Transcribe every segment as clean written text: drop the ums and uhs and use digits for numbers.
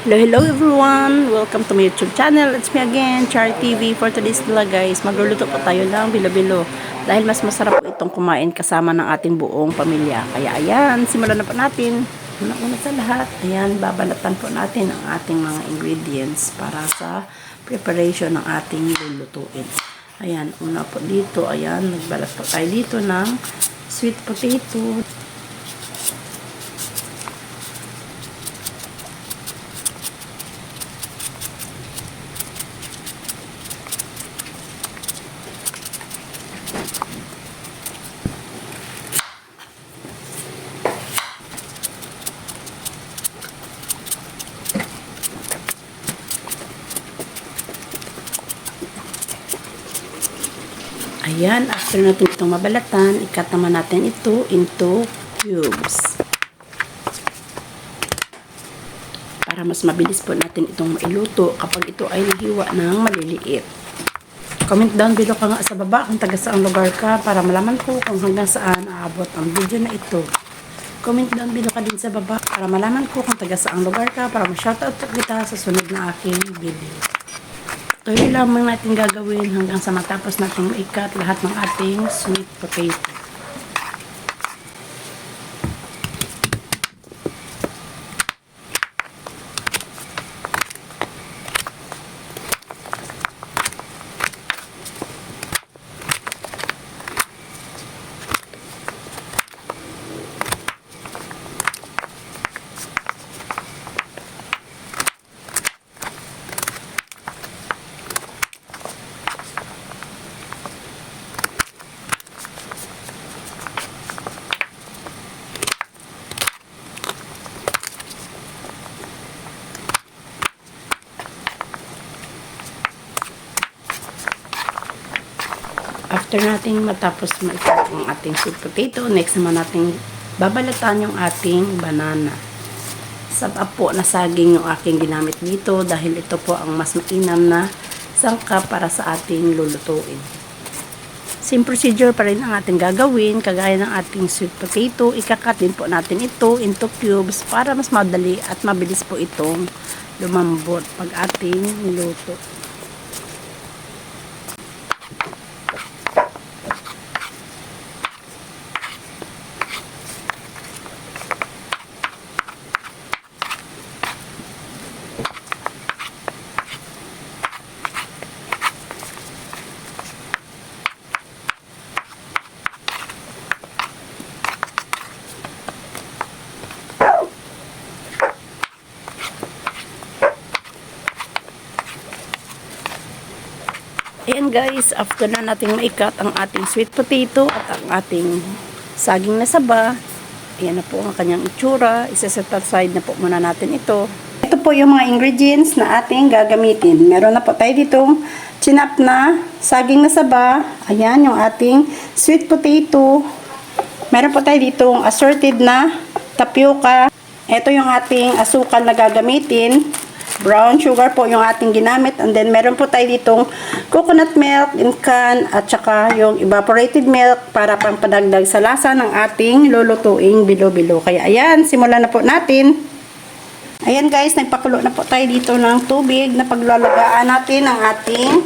Hello, hello everyone! Welcome to my YouTube channel. It's me again, Char TV. For today's vlog guys, magluluto po tayo ng bilo-bilo. Dahil mas masarap po itong kumain kasama ng ating buong pamilya. Kaya ayan, simulan na po natin. Una-una sa lahat, ayan, babalatan po natin ang ating mga ingredients para sa preparation ng ating lulutuin. Ayan, una po dito, ayan, nagbalat po tayo dito ng sweet potato. Ayan, after natin itong mabalatan, ikat naman natin ito into cubes. Para mas mabilis po natin itong mailuto kapag ito ay nahiwa ng maliliit. Comment down below ka nga sa baba kung taga saang lugar ka para malaman ko kung hanggang saan aabot ang video na ito. Comment down below ka din sa baba para malaman ko kung taga saang lugar ka para ma-shoutout kita sa sunod na aking video. Ito yung lamang natin gagawin hanggang sa matapos natin maikat lahat ng ating sweet potato. After nating matapos maikat ang ating sweet potato, next naman nating babalatan yung ating banana. Saba po na saging yung aking ginamit dito dahil ito po ang mas mainam na sangkap para sa ating lulutuin. Same procedure pa rin ang ating gagawin, kagaya ng ating sweet potato, ikakat din po natin ito into cubes para mas madali at mabilis po itong lumambot pag ating niluto. Ayan guys, after na nating maikat ang ating sweet potato at ang ating saging na saba, ayan na po ang kanyang itsura. Isa-set aside na po muna natin ito. Ito po yung mga ingredients na ating gagamitin. Meron na po tayo ditong chinap na saging na saba. Ayan yung ating sweet potato. Meron po tayo ditong assorted na tapioca. Ito yung ating asukal na gagamitin. Brown sugar po yung ating ginamit. And then, meron po tayo ditong coconut milk in can at saka yung evaporated milk para pampadagdag sa lasa ng ating lulutuing bilo-bilo. Kaya, ayan, simulan na po natin. Ayan guys, nagpakulo na po tayo dito ng tubig na paglalagaan natin ang ating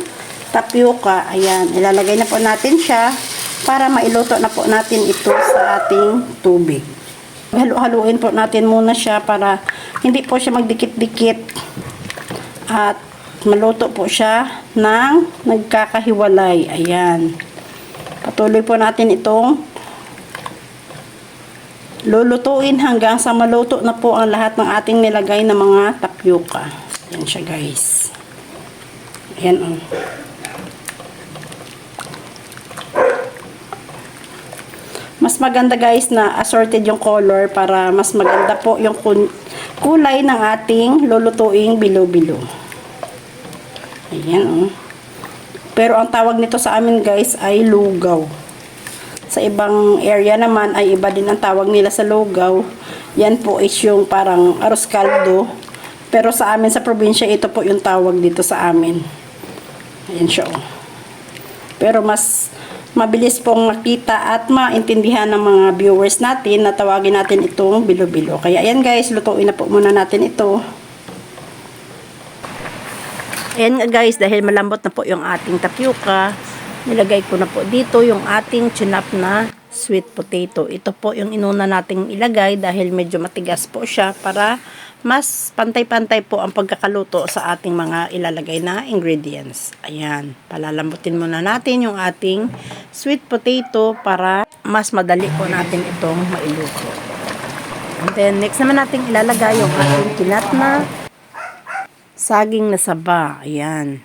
tapioca. Ayan, ilalagay na po natin siya para mailuto na po natin ito sa ating tubig. Halu-haluin po natin muna siya para hindi po siya magdikit-dikit at maluto po siya ng nagkakahiwalay. Ayan. Patuloy po natin itong lulutuin hanggang sa maluto na po ang lahat ng ating nilagay na mga tapioca. Ayan siya guys. Ayan o. Mas maganda guys na assorted yung color para mas maganda po yung kulay ng ating lulutuing bilo-bilo. Ayan oh. Pero ang tawag nito sa amin guys ay lugaw. Sa ibang area naman ay iba din ang tawag nila sa lugaw. Yan po is yung parang arroz caldo. Pero sa amin sa probinsya ito po yung tawag dito sa amin. Ayan siya oh. Pero mas mabilis pong makita at maintindihan ng mga viewers natin na tawagin natin itong bilo-bilo. Kaya ayan guys, lutuin na po muna natin ito. Ayan nga guys, dahil malambot na po yung ating tapioca, nilagay ko na po dito yung ating chinap na sweet potato. Ito po yung inuna nating ilagay dahil medyo matigas po siya para mas pantay-pantay po ang pagkakaluto sa ating mga ilalagay na ingredients. Ayan, palalambutin muna natin yung ating sweet potato para mas madali po natin itong mailuto. And then, next naman natin ilalagay yung ating kinat na saging na saba. Ayan.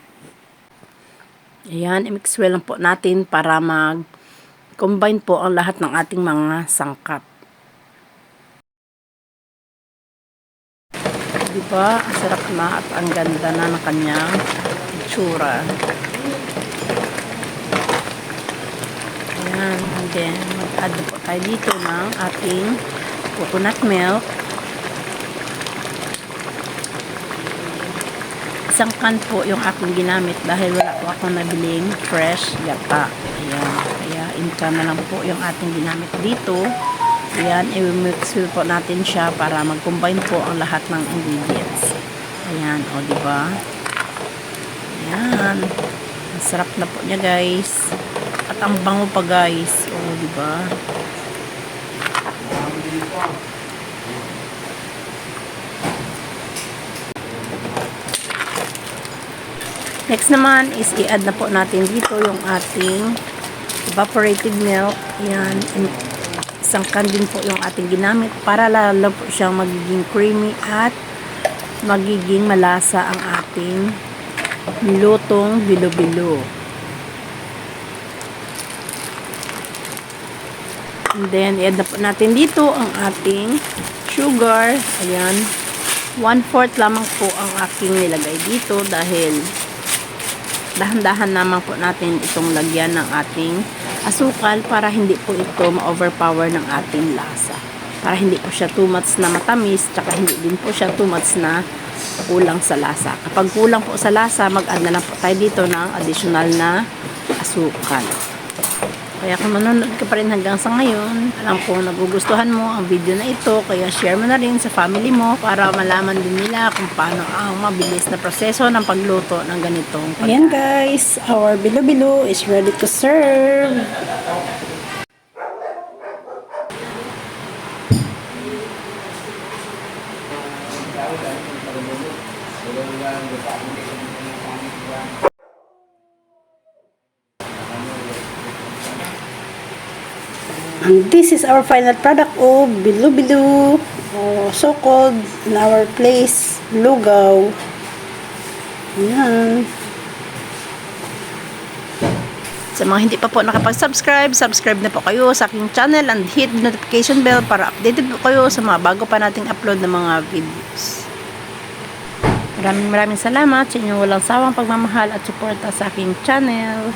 Ayan, i-mix well lang po natin para mag-combine po ang lahat ng ating mga sangkap. Diba? Ang sarap na at ang ganda na ng kanyang itsura. Ayan. And then, mag-add po tayo dito ng ating coconut milk. Isang can po yung aking ginamit dahil wala po akong nabiling fresh gata. Ayan. Kaya in can na lang po yung ating ginamit dito. Ayan. I-mix po natin siya para mag-combine po ang lahat ng ingredients. Ayan. O, diba? Ayan. Ang sarap na po niya, guys. At ang bango pa, guys. O, diba? Next naman is i-add na po natin dito yung ating evaporated milk. Ayan. Isang can din po yung ating ginamit para lalo po siyang magiging creamy at magiging malasa ang ating lutong bilo-bilo. And then, i-add na po natin dito ang ating sugar. Ayan. 1/4 lamang po ang aking nilagay dito dahil dahan-dahan naman po natin itong lagyan ng ating asukal para hindi po ito ma-overpower ng ating lasa. Para hindi po siya too much na matamis, tsaka hindi din po siya too much na kulang sa lasa. Kapag kulang po sa lasa, mag-add na lang po tayo dito ng additional na asukal. Kaya kung manonood ka pa rin hanggang sa ngayon, alam ko nagugustuhan mo ang video na ito, kaya share mo na rin sa family mo para malaman din nila kung paano ang mabilis na proseso ng pagluto ng ganitong pagkain. Ayan guys, our bilo-bilo is ready to serve. And this is our final product of bilo-bilo, so called in our place, lugaw. Ayan. Sa mga hindi pa po nakapag-subscribe, subscribe na po kayo sa aking channel and hit the notification bell para updated po kayo sa mga bago pa nating upload ng mga videos. Maraming salamat sa inyong walang sawang pagmamahal at suporta sa aking channel.